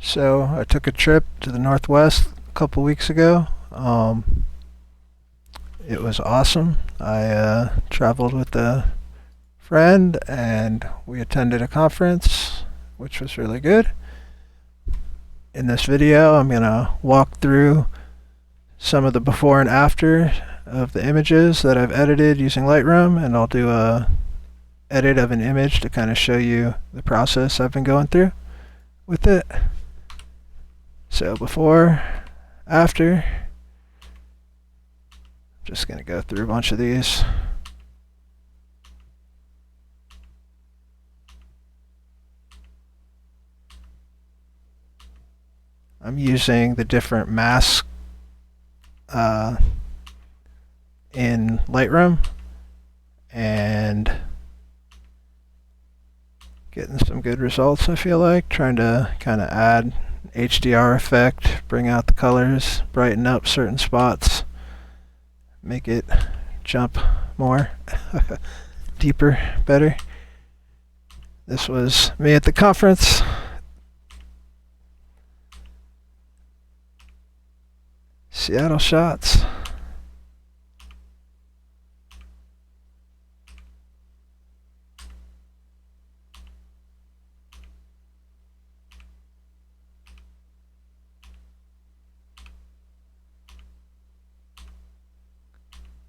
So I took a trip to the Northwest a couple weeks ago. It was awesome. I traveled with a friend and we attended a conference, which was really good. In this video, I'm going to walk through some of the before and after of the images that I've edited using Lightroom, and I'll do a edit of an image to kind of show you the process I've been going through with it. So before, after, just going to go through a bunch of these. I'm using the different masks in Lightroom and getting some good results, I feel like. Trying to kind of add HDR effect, bring out the colors, brighten up certain spots, make it jump more, deeper, better. This was me at the conference. Seattle shots.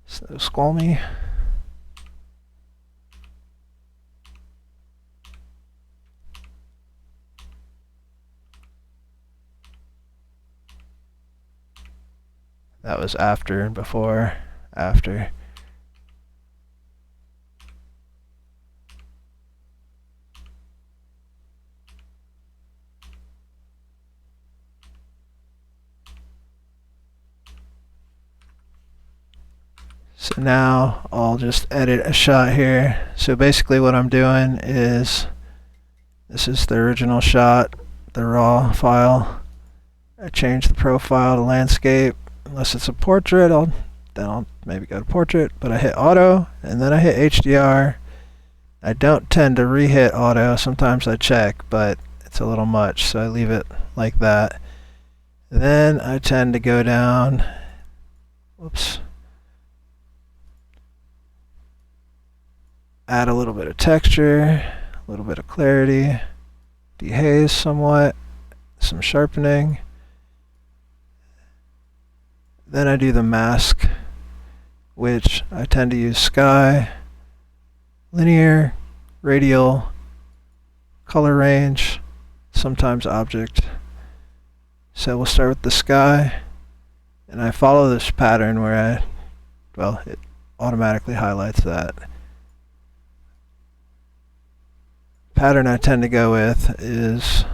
So Squalmy. That was after and before, after. So now I'll just edit a shot here. So basically what I'm doing is, this is the original shot, the raw file. I change the profile to landscape. Unless it's a portrait, then I'll maybe go to portrait, but I hit auto and then I hit HDR. I don't tend to re-hit auto. Sometimes I check, but it's a little much, so I leave it like that. Then I tend to go down, whoops, add a little bit of texture, a little bit of clarity, dehaze somewhat, some sharpening. Then I do the mask, which I tend to use sky, linear, radial, color range, sometimes object. So we'll start with the sky, and I follow this pattern where it automatically highlights that. Pattern I tend to go with is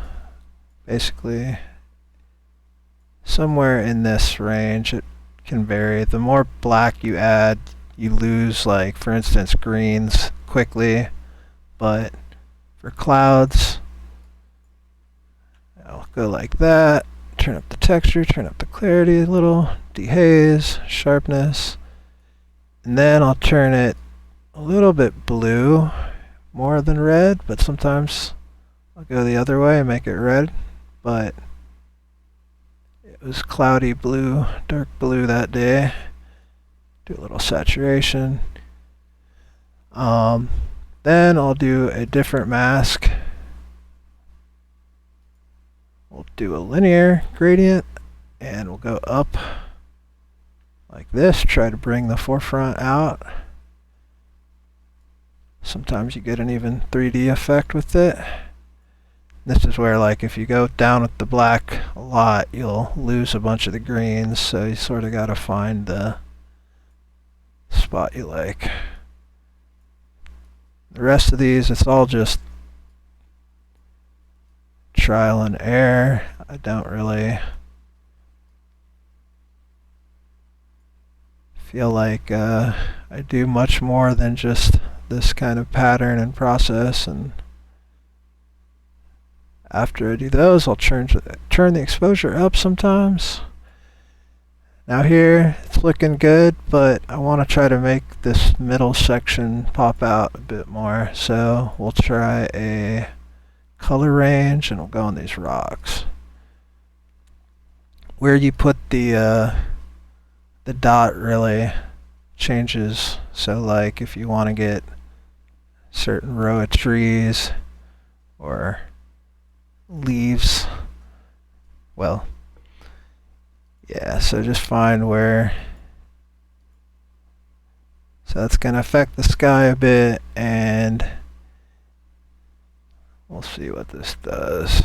basically somewhere in this range. It can vary. The more black you add, you lose, like, for instance, greens quickly. But for clouds, I'll go like that. Turn up the texture, turn up the clarity a little, dehaze, sharpness. And then I'll turn it a little bit blue, more than red, but sometimes I'll go the other way and make it red. But it was cloudy blue, dark blue that day. Do a little saturation. Then I'll do a different mask. We'll do a linear gradient and we'll go up like this. Try to bring the forefront out. Sometimes you get an even 3D effect with it. This is where, like, if you go down with the black a lot, you'll lose a bunch of the greens, so you sort of got to find the spot you like. The rest of these, it's all just trial and error. I don't really feel like I do much more than just this kind of pattern and process, and after I do those, I'll turn the exposure up sometimes. Now here, it's looking good, but I want to try to make this middle section pop out a bit more. So we'll try a color range and we'll go on these rocks. where you put the dot really changes. So like if you want to get certain row of trees or leaves, well, yeah, so just find where. So that's going to affect the sky a bit, and we'll see what this does.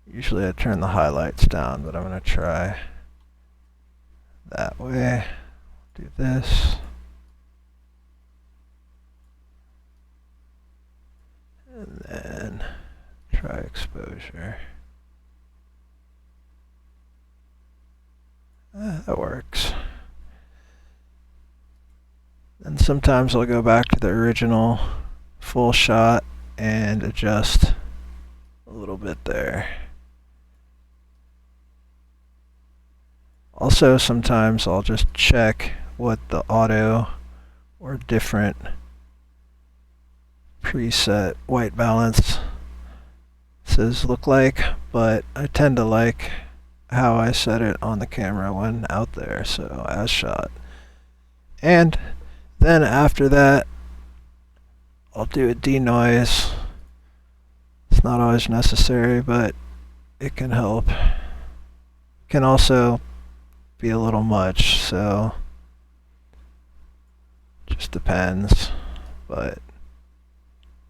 Usually I turn the highlights down, but I'm going to try that way. Do this. And then try exposure. That works. And sometimes I'll go back to the original full shot and adjust a little bit there. Also, sometimes I'll just check what the auto or different preset white balance says look like, but I tend to like how I set it on the camera when out there, so as shot. And then after that, I'll do a denoise. It's not always necessary, but it can help. Can also be a little much, so just depends, but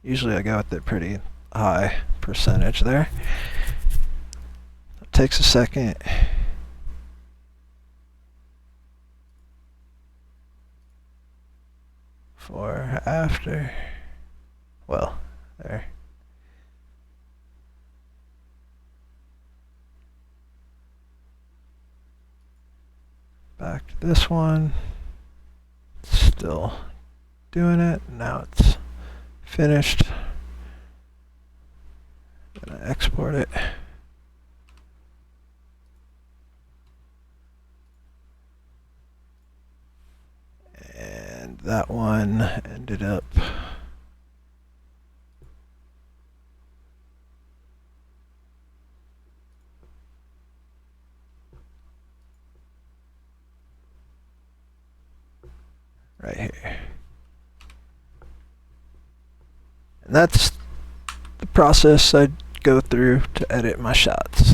usually I go with a pretty high percentage there. It takes a second. Before, after, well, there. Back to this one. Still doing it. Now it's finished. I'm gonna export it. And that one ended up right here. And that's the process I go through to edit my shots.